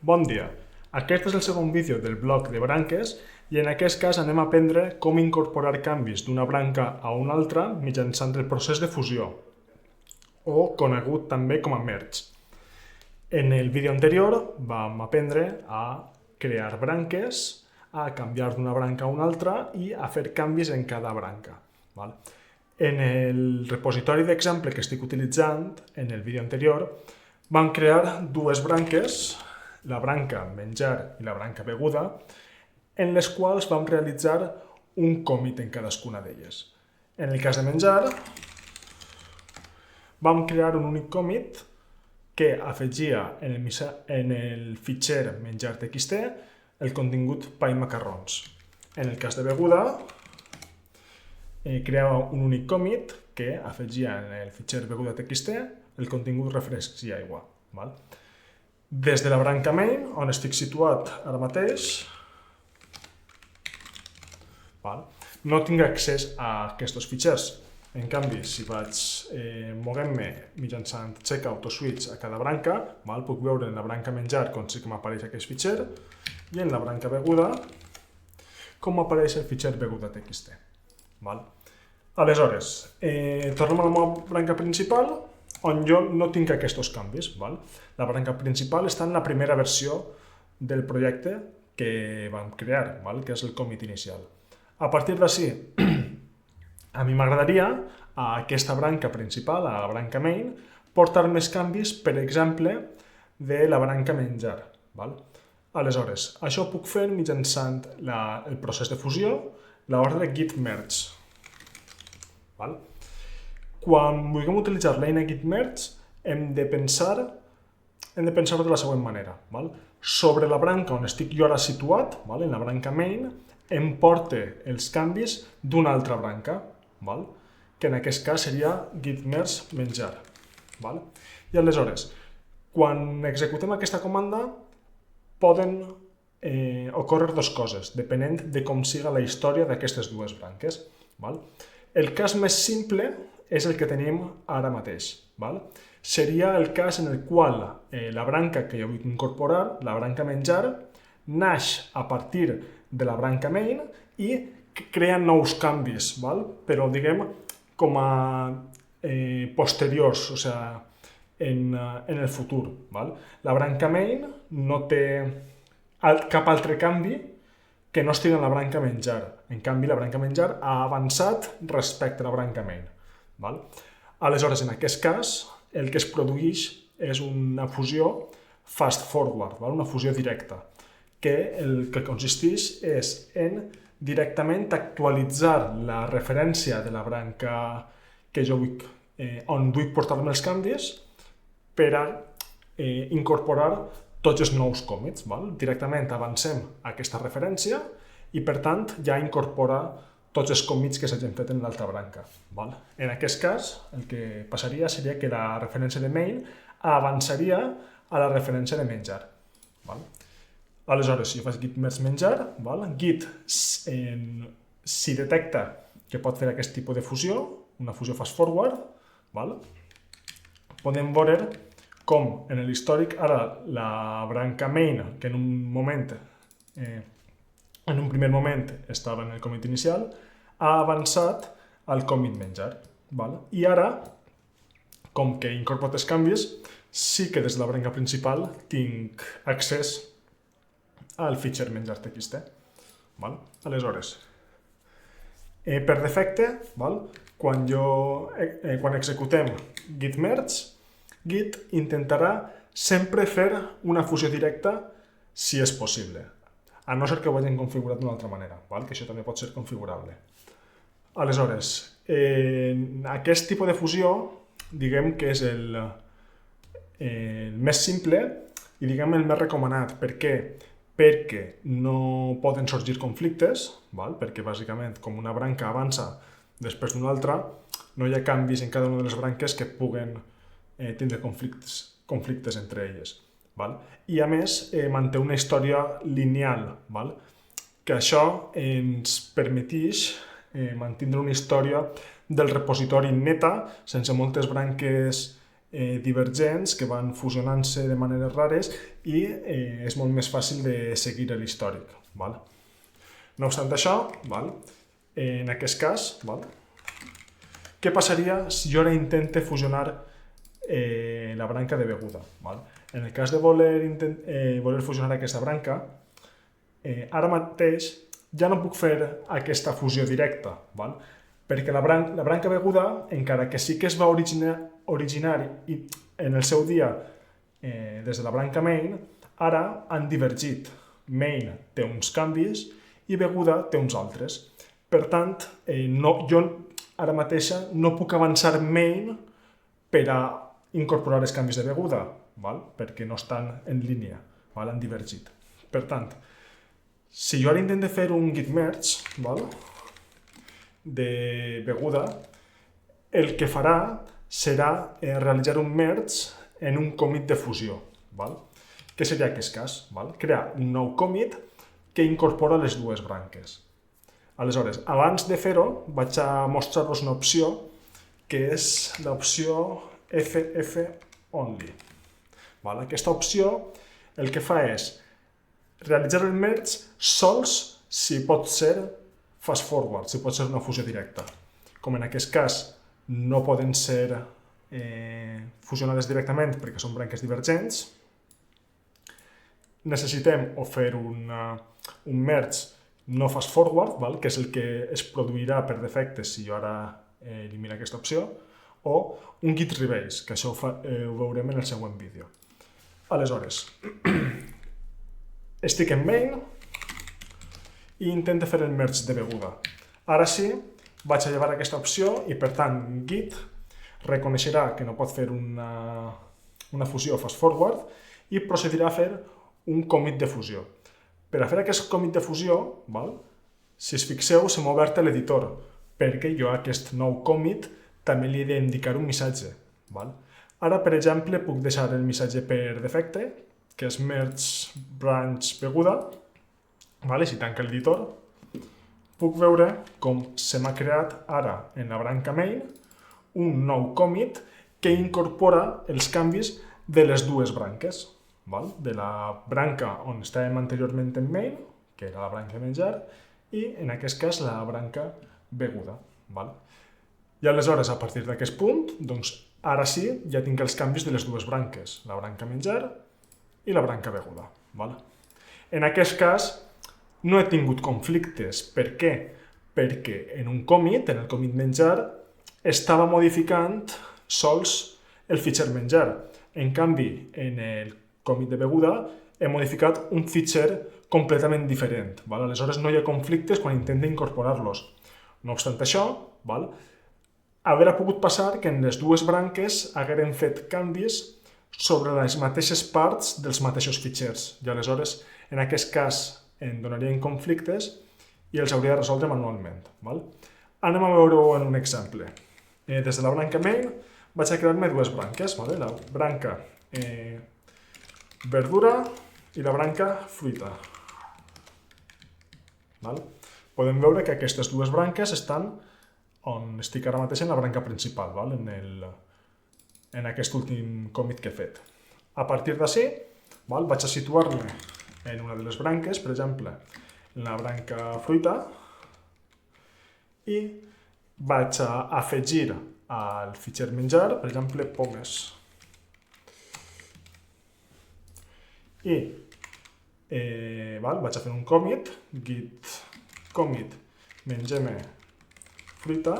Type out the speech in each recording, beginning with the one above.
Bon dia, aquest és el segon vídeo del bloc de branques i en aquest cas anem a aprendre com incorporar canvis d'una branca a una altra mitjançant el procés de fusió, o conegut també com a merge. En el vídeo anterior vam aprendre a crear branques, a canviar d'una branca a una altra i a fer canvis en cada branca. En el repositori d'exemple que estic utilitzant, en el vídeo anterior, vam crear dues branques, la branca menjar i la branca beguda, en les quals vam realitzar un commit en cadascuna d'elles. En el cas de menjar, vam crear un únic commit que afegia en el fitxer menjar.txt el contingut pa i macarrons. En el cas de beguda, creava un únic commit que afegia en el fitxer beguda.txt el contingut refrescs i aigua. Des de la branca main, on estic situat ara mateix, no tinc accés a aquests fitxers. En canvi, si vaig movent-me mitjançant checkout o switch a cada branca, puc veure en la branca menjar com sí que m'apareix aquest fitxer i en la branca beguda com m'apareix el fitxer beguda.txt. Aleshores, tornem a la meva branca principal, on jo no tinc aquests canvis. La branca principal està en la primera versió del projecte que vam crear, que és el commit inicial. A partir d'ací, a mi m'agradaria a aquesta branca principal, a la branca main, portar més canvis, per exemple, de la branca menjar. Aleshores, això ho puc fer mitjançant el procés de fusió, l'ordre git merge. Quan vulguem utilitzar l'eina git merge, hem de pensar de la següent manera. Sobre la branca on estic jo ara situat, en la branca main, em porta els canvis d'una altra branca, que en aquest cas seria git merge menjar. I aleshores, quan executem aquesta comanda, poden ocórrer dues coses, depenent de com siga la història d'aquestes dues branques. El cas més simple és el que tenim ara mateix. Seria el cas en el qual la branca que jo vull incorporar, la branca menjar, naix a partir de la branca main i crea nous canvis, però diguem com a posteriors, o sigui, en el futur. La branca main no té cap altre canvi que no estigui en la branca menjar. En canvi, la branca menjar ha avançat respecte a la branca main. Aleshores, en aquest cas, el que es produeix és una fusió fast forward, una fusió directa, que el que consisteix és en directament actualitzar la referència de la branca que jo vull, on vull portar-me els canvis per a incorporar tots els nous commits. Directament avancem a aquesta referència i, per tant, ja incorpora tots els commits que s'hagin fet en l'altra branca. En aquest cas, el que passaria seria que la referència de main avançaria a la referència de menjar. Aleshores, si jo faig git merge menjar, git, si detecta que pot fer aquest tipus de fusió, una fusió fast forward, podem veure com en l'històric ara la branca main, que en un primer moment estava en el commit inicial, ha avançat al commit menjar. I ara, com que incorporo els canvis, sí que des de la branca principal tinc accés al fitxer menjar.txt. Aleshores, per defecte, quan executem git merge, git intentarà sempre fer una fusió directa si és possible, a no ser que ho hagin configurat d'una altra manera, que això també pot ser configurable. Aleshores, aquest tipus de fusió, diguem que és el més simple i diguem el més recomanat. Per què? Perquè no poden sorgir conflictes, perquè bàsicament com una branca avança després d'una altra, no hi ha canvis en cada una de les branques que puguen tindre conflictes entre elles. I a més manté una història lineal, que això ens permeteix mantenir una història del repositori neta, sense moltes branques divergents que van fusionant-se de maneres rares i és molt més fàcil de seguir l'històric. Val? No obstant això, val? En aquest cas, val? Què passaria si jo ara intente fusionar la branca de beguda? Val? En el cas de voler fusionar aquesta branca, ara mateix ja no puc fer aquesta fusió directa, val? Perquè la branca beguda, encara que sí que es va originar en el seu dia des de la branca main, ara han divergit. Main té uns canvis i beguda té uns altres. Per tant, jo ara mateixa no puc avançar main per a incorporar els canvis de beguda, val? Perquè no estan en línia, val? Han divergit. Per tant, si jo ara intento fer un git merge, val? De beguda, el que farà serà realitzar un merge en un commit de fusió. Val? Què seria aquest cas? Val? Crear un nou commit que incorpora les dues branques. Aleshores, abans de fer-ho, vaig a mostrar-vos una opció que és l'opció FF only. Val? Aquesta opció el que fa és realitzar el merge sols si pot ser fast forward, si pot ser una fusió directa. Com en aquest cas no poden ser fusionades directament perquè són branques divergents, necessitem o fer un merge no fast forward, val? Que és el que es produirà per defecte si jo ara elimino aquesta opció, o un git rebase, que això ho veurem en el següent vídeo. Aleshores, estic en main i intento fer el merge de beguda. Ara sí, vaig a llevar aquesta opció i, per tant, Git reconeixerà que no pot fer una fusió fast forward i procedirà a fer un commit de fusió. Per a fer aquest commit de fusió, val? Si us fixeu, se m'ha obert l'editor, perquè jo a aquest nou commit també li he d'indicar un missatge. Val? Ara, per exemple, puc deixar el missatge per defecte, que és merge branch beguda. Vale? Si tanco l'editor, puc veure com se m'ha creat ara en la branca main un nou commit que incorpora els canvis de les dues branques. Val? De la branca on estàvem anteriorment en main, que era la branca menjar, i en aquest cas la branca beguda. Val? I aleshores, a partir d'aquest punt, doncs, ara sí, ja tinc els canvis de les dues branques, la branca menjar i la branca beguda. Val? En aquest cas, no he tingut conflictes. Per què? Perquè en un commit, en el commit menjar, estava modificant sols el fitxer menjar. En canvi, en el commit de beguda, he modificat un fitxer completament diferent. Val? Aleshores, no hi ha conflictes quan intento incorporar-los. No obstant això, val? Hauria pogut passar que en les dues branques hagueren fet canvis sobre les mateixes parts dels mateixos fitxers. I aleshores, en aquest cas, em donarien conflictes i els hauria de resoldre manualment. Val? Anem a veure-ho en un exemple. Des de la branca main vaig a crear-me dues branques. Vale? La branca verdura i la branca fruita. Val? Podem veure que aquestes dues branques estan on estic ara mateix en la branca principal, val? En aquest últim commit que he fet. A partir d'ací, vaig a situar-me en una de les branques, per exemple, en la branca fruita, i vaig a afegir al fitxer menjar, per exemple, pomes. I vaig a fer un commit, git commit mengem fruita,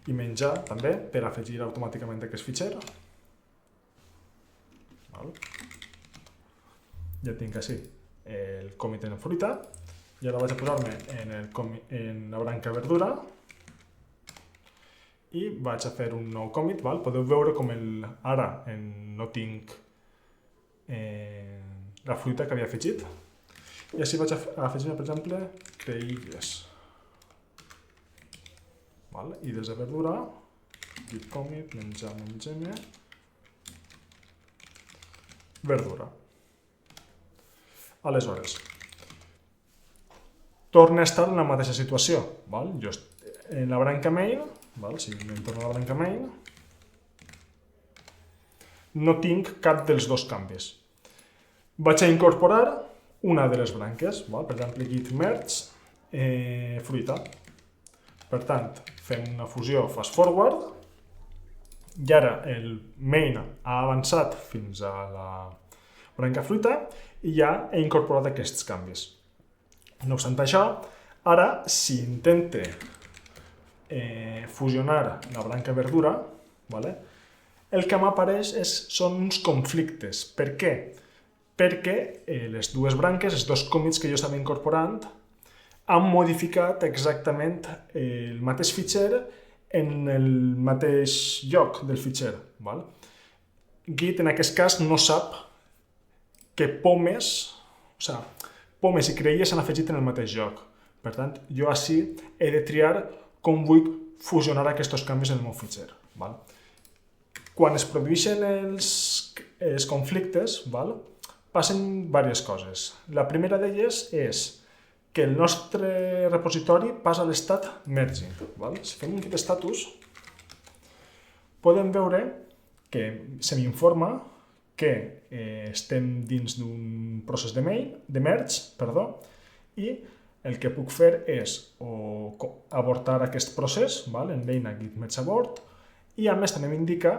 i menjar també per afegir automàticament aquest fitxer. Ja tinc així el commit en fruita i ara vaig a posar-me en la branca verdura i vaig a fer un nou commit. Podeu veure com ara no tinc la fruita que havia afegit i així vaig a afegir, per exemple, creïlles. I des de verdura, git commit, mengem verdura. Aleshores, torna a estar en la mateixa situació. Jo en la branca main, si em torno a la branca main, no tinc cap dels dos canvis. Vaig a incorporar una de les branques, per exemple, git merge fruita. Per tant, fem una fusió fast forward i ara el main ha avançat fins a la branca fruita i ja he incorporat aquests canvis. No obstant això, ara si intente fusionar la branca verdura, el que m'apareix són uns conflictes. Per què? Perquè les dues branques, els dos commits que jo estava incorporant, han modificat exactament el mateix fitxer en el mateix lloc del fitxer. Git en aquest cas no sap que pomes i creïlles s'han afegit en el mateix lloc. Per tant, jo així he de triar com vull fusionar aquests canvis en el meu fitxer. Quan es produeixen els conflictes, passen diverses coses. La primera d'elles és que el nostre repositori passa a l'estat merging. Si fem un git status, podem veure que se m'informa que estem dins d'un procés de merge, i el que puc fer és avortar aquest procés, en l'eina git merge abort, i a més també m'indica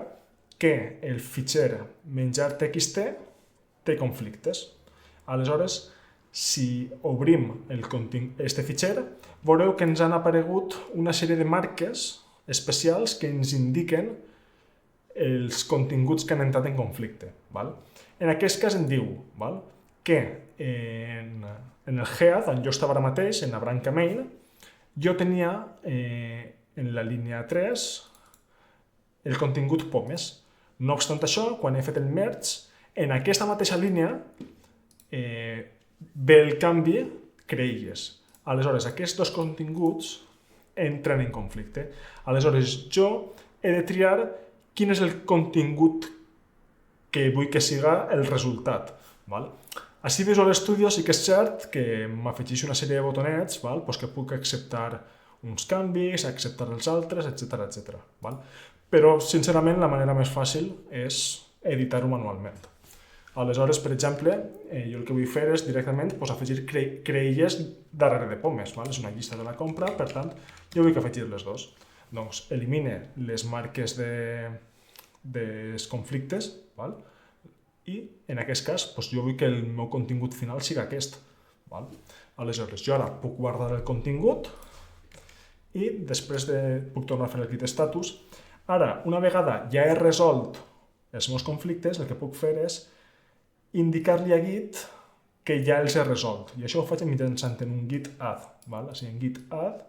que el fitxer menjar.txt té conflictes. Aleshores, si obrim aquest fitxer, veureu que ens han aparegut una sèrie de marques especials que ens indiquen els continguts que han entrat en conflicte. En aquest cas em diu que en el head, on jo estava ara mateix, en la branca main, jo tenia en la línia 3 el contingut pomes. No obstant això, quan he fet el merge, en aquesta mateixa línia ve el canvi creïlles. Aleshores, aquests dos continguts entren en conflicte. Aleshores, jo he de triar quin és el contingut que vull que siga el resultat. Així Visual Studio sí que és cert que m'afegeix una sèrie de botonets que puc acceptar uns canvis, acceptar els altres, etc. Però, sincerament, la manera més fàcil és editar-ho manualment. Aleshores, per exemple, jo el que vull fer és directament afegir creïlles darrere de pomes. És una llista de la compra, per tant, jo vull que afegir les dos. Doncs elimine les marques dels conflictes i, en aquest cas, jo vull que el meu contingut final sigui aquest. Aleshores, jo ara puc guardar el contingut i després puc tornar a fer el git status. Ara, una vegada ja he resolt els meus conflictes, el que puc fer és indicar-li a Git que ja els he resolt. I això ho faig mitjançant un git add. En git add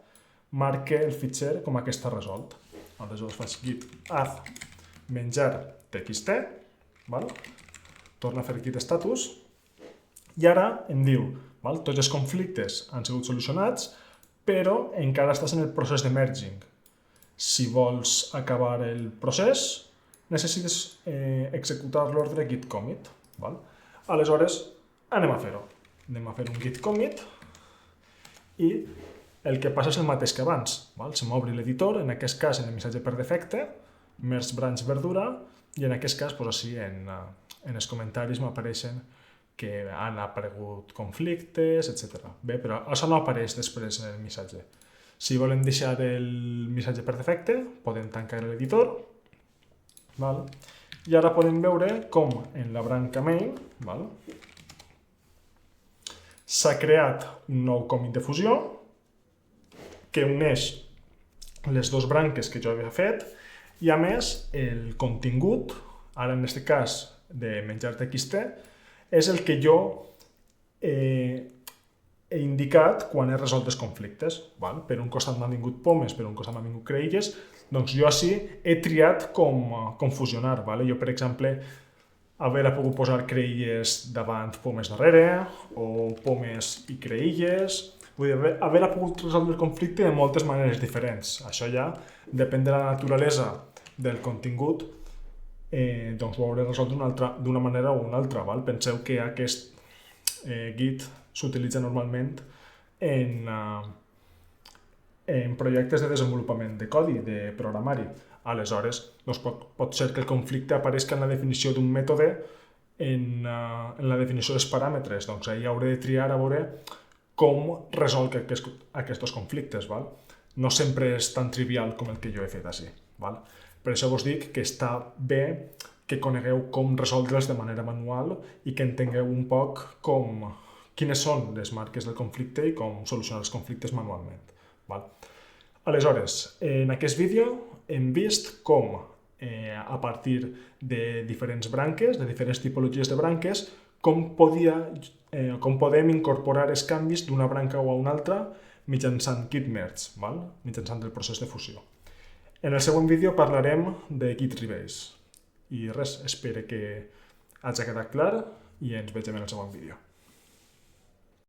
marque el fitxer com que està resolt. Aleshores faig git add menjar.txt, torno a fer git status, i ara em diu tots els conflictes han sigut solucionats, però encara estàs en el procés de merging. Si vols acabar el procés, necessites executar l'ordre git commit. Aleshores, anem a fer-ho. Anem a fer un git commit i el que passa és el mateix que abans. Se m'obri l'editor, en aquest cas en el missatge per defecte, merge branch verdura, i en aquest cas, així en els comentaris m'apareixen que han aparegut conflictes, etc. Bé, però això no apareix després en el missatge. Si volem deixar el missatge per defecte, podem tancar l'editor. I ara podem veure com en la branca main s'ha creat un nou commit de fusió que uneix les dues branques que jo havia fet i, a més, el contingut, ara en aquest cas de menjar.txt, és el que jo he indicat quan he resolt els conflictes. Per un costat m'han vingut pomes, per un costat m'han vingut creïlles, doncs jo així he triat com fusionar. Jo, per exemple, haver pogut posar creïlles davant pomes darrere, o pomes i creïlles. Vull dir, haver pogut resoldre el conflicte de moltes maneres diferents. Això ja depèn de la naturalesa del contingut, doncs ho hauré resolt d'una manera o una altra. Penseu que aquest git s'utilitza normalment en projectes de desenvolupament de codi, de programari. Aleshores, doncs pot ser que el conflicte apareixi en la definició d'un mètode en la definició dels paràmetres. Doncs ahir hauré de triar a veure com resolc aquests conflictes. Val? No sempre és tan trivial com el que jo he fet així. Val? Per això vos dic que està bé que conegueu com resoldre'ls de manera manual i que entengueu un poc quines són les marques del conflicte i com solucionar els conflictes manualment. Val? Aleshores, en aquest vídeo hem vist com a partir de diferents branques, de diferents tipologies de branques, com podem incorporar els canvis d'una branca o a una altra mitjançant git merge, mitjançant el procés de fusió. En el següent vídeo parlarem de git rebase. I res, espero que hagi quedat clar i ens vegem en el següent vídeo.